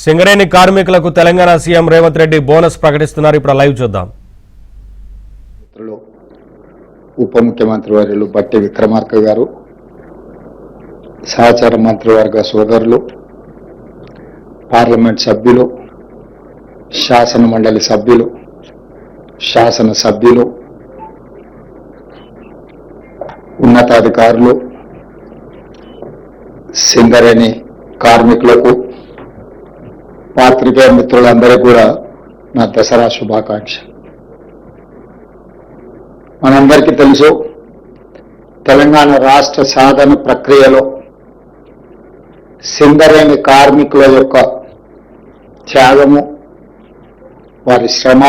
సింగరేణి కార్మికులకు Telangana CM Revanth Reddy bonus ప్రకటిస్తున్నారు. ఇప్పుడు లైవ్ చూద్దాం. ఉప ముఖ్యమంత్రి వర్యులు బట్టి విక్రమార్క గారు, సహచార మంత్రివర్గ సోదరులు, పార్లమెంట్ సభ్యులు, శాసన మండలి సభ్యులు, శాసన సభ్యులు, ఉన్నతాధికారులు, సింగరేణి కార్మికులకు, పాత్రికేయ మిత్రులందరికీ కూడా నా దసరా శుభాకాంక్ష. మనందరికీ తెలుసు, తెలంగాణ రాష్ట్ర సాధన ప్రక్రియలో సింగరేణి కార్మికుల యొక్క త్యాగము, వారి శ్రమ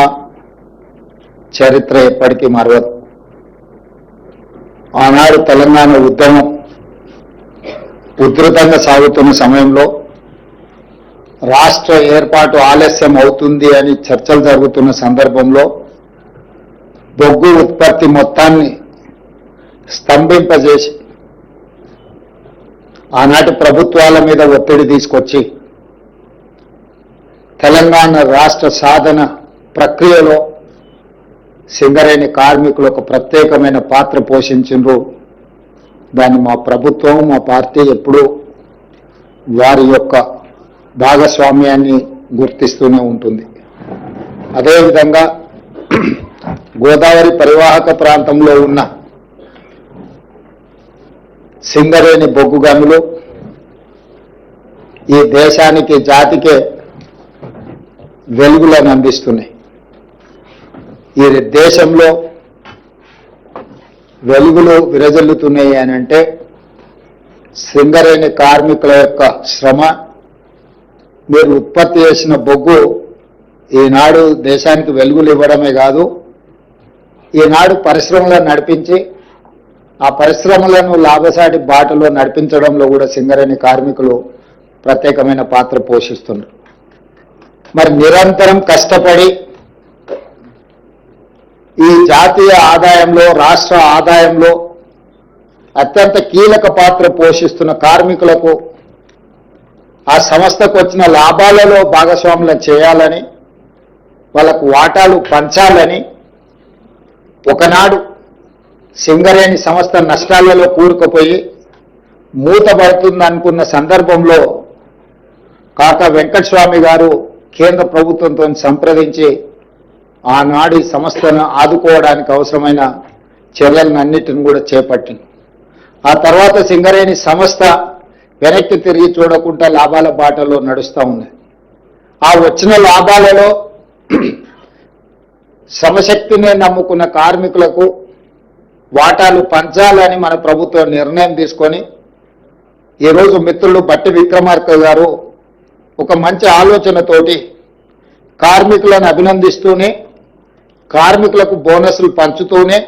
చరిత్ర ఎప్పటికీ మరవదు. ఆనాడు తెలంగాణ ఉద్యమం ఉధృతంగా సాగుతున్న సమయంలో రాష్ట్ర ఏర్పాటు ఆలస్యం అవుతుంది అని చర్చలు జరుగుతున్న సందర్భంలో బొగ్గు ఉత్పత్తి మొత్తాన్ని స్తంభింపజేసి ఆనాటి ప్రభుత్వాల మీద ఒత్తిడి తీసుకొచ్చి తెలంగాణ రాష్ట్ర సాధన ప్రక్రియలో సింగరేణి కార్మికులు ఒక ప్రత్యేకమైన పాత్ర పోషించారు. దాన్ని మా ప్రభుత్వం, మా పార్టీ ఎప్పుడూ వారి యొక్క భాగస్వామ్యాన్ని గుర్తిస్తూనే ఉంటుంది. అదేవిధంగా గోదావరి పరివాహక ప్రాంతంలో ఉన్న సింగరేణి బొగ్గు గనులు ఈ దేశానికి, జాతికే వెలుగులను అందిస్తున్నాయి. ఈ దేశంలో వెలుగులు విరజల్లుతున్నాయి అని అంటే సింగరేణి కార్మికుల యొక్క శ్రమ, మీరు ఉత్పత్తి చేసిన బొగ్గు ఈనాడు దేశానికి వెలుగులు ఇవ్వడమే కాదు, ఈనాడు పరిశ్రమలను నడిపించి ఆ పరిశ్రమలను లాభసాటి బాటలో నడిపించడంలో కూడా సింగరేణి కార్మికులు ప్రత్యేకమైన పాత్ర పోషిస్తున్నారు. మరి నిరంతరం కష్టపడి ఈ జాతీయ ఆదాయంలో, రాష్ట్ర ఆదాయంలో అత్యంత కీలక పాత్ర పోషిస్తున్న కార్మికులకు ఆ సంస్థకు వచ్చిన లాభాలలో భాగస్వాములను చేయాలని, వాళ్ళకు వాటాలు పంచాలని, ఒకనాడు సింగరేణి సంస్థ నష్టాలలో కూరుకుపోయి మూతపడుతుంది అనుకున్న సందర్భంలో కాకా వెంకటస్వామి గారు కేంద్ర ప్రభుత్వంతో సంప్రదించి ఆనాడు ఈ సంస్థను ఆదుకోవడానికి అవసరమైన చర్యలన్నిటిని కూడా చేపట్టింది. ఆ తర్వాత సింగరేణి సంస్థ వెనక్కి తిరిగి చూడకుండా లాభాల బాటలో నడుస్తూ ఉంది. ఆ వచ్చిన లాభాలలో శ్రమశక్తిని నమ్ముకున్న కార్మికులకు వాటాలు పంచాలని మన ప్రభుత్వం నిర్ణయం తీసుకొని ఈరోజు మిత్రులు బట్టి విక్రమార్క గారు ఒక మంచి ఆలోచనతోటి కార్మికులను అభినందిస్తూనే, కార్మికులకు బోనస్లు పంచుతూనే,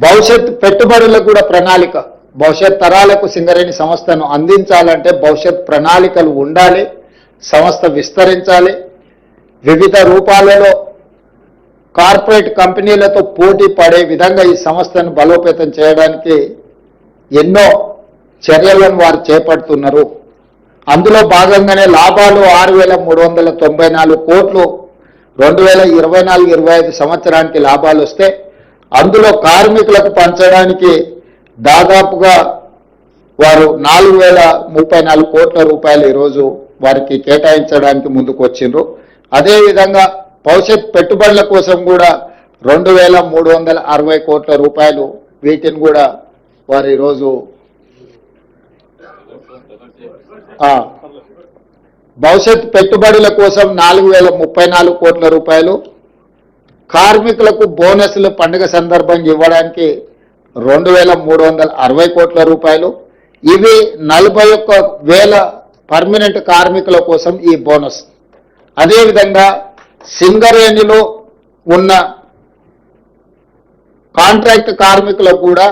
భవిష్యత్ పెట్టుబడులకు కూడా ప్రణాళిక, భవిష్యత్ తరాలకు సింగరేణి సంస్థను అందించాలంటే భవిష్యత్ ప్రణాళికలు ఉండాలి, సంస్థ విస్తరించాలి, వివిధ రూపాలలో కార్పొరేట్ కంపెనీలతో పోటీ పడే విధంగా ఈ సంస్థను బలోపేతం చేయడానికి ఎన్నో చర్యలను వారు చేపడుతున్నారు. అందులో భాగంగానే లాభాలు 6,394 కోట్లు 2024-25 సంవత్సరానికి లాభాలు వస్తే అందులో కార్మికులకు పంచడానికి దాదాపుగా వారు 4,034 కోట్ల రూపాయలు ఈరోజు వారికి కేటాయించడానికి ముందుకు వచ్చిండ్రు. అదేవిధంగా భవిష్యత్ పెట్టుబడుల కోసం కూడా 2,360 కోట్ల రూపాయలు, వీటిని కూడా వారు ఈరోజు భవిష్యత్ పెట్టుబడుల కోసం 4,034 కోట్ల రూపాయలు, కార్మికులకు బోనస్లు పండుగ సందర్భంగా ఇవ్వడానికి 2,360 కోట్ల రూపాయలు, ఇవి 41,000 పర్మనెంట్ కార్మికుల కోసం ఈ బోనస్. అదేవిధంగా సింగరేణిలో ఉన్న కాంట్రాక్ట్ కార్మికులకు కూడా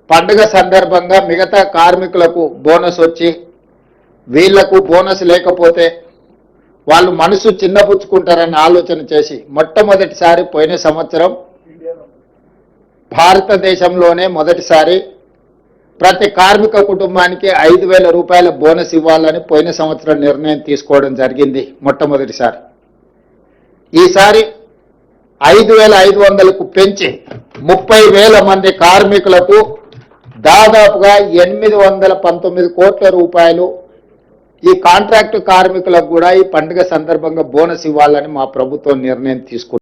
పండుగ సందర్భంగా మిగతా కార్మికులకు బోనస్ వచ్చి, వీళ్లకు బోనస్ లేకపోతే వాళ్ళు మనసు చిన్నపుచ్చుకుంటారని ఆలోచన చేసి మొట్టమొదటిసారి పోయిన సంవత్సరం భారతదేశంలోనే మొదటిసారి ప్రతి కార్మిక కుటుంబానికి 5,000 రూపాయల బోనస్ ఇవ్వాలని పోయిన సంవత్సరం నిర్ణయం తీసుకోవడం జరిగింది మొట్టమొదటిసారి. ఈసారి 5,500కు పెంచి 30,000 మంది కార్మికులకు దాదాపుగా 819 కోట్ల రూపాయలు ఈ కాంట్రాక్టు కార్మికులకు కూడా ఈ పండుగ సందర్భంగా బోనస్ ఇవ్వాలని మా ప్రభుత్వం నిర్ణయం తీసుకుంది.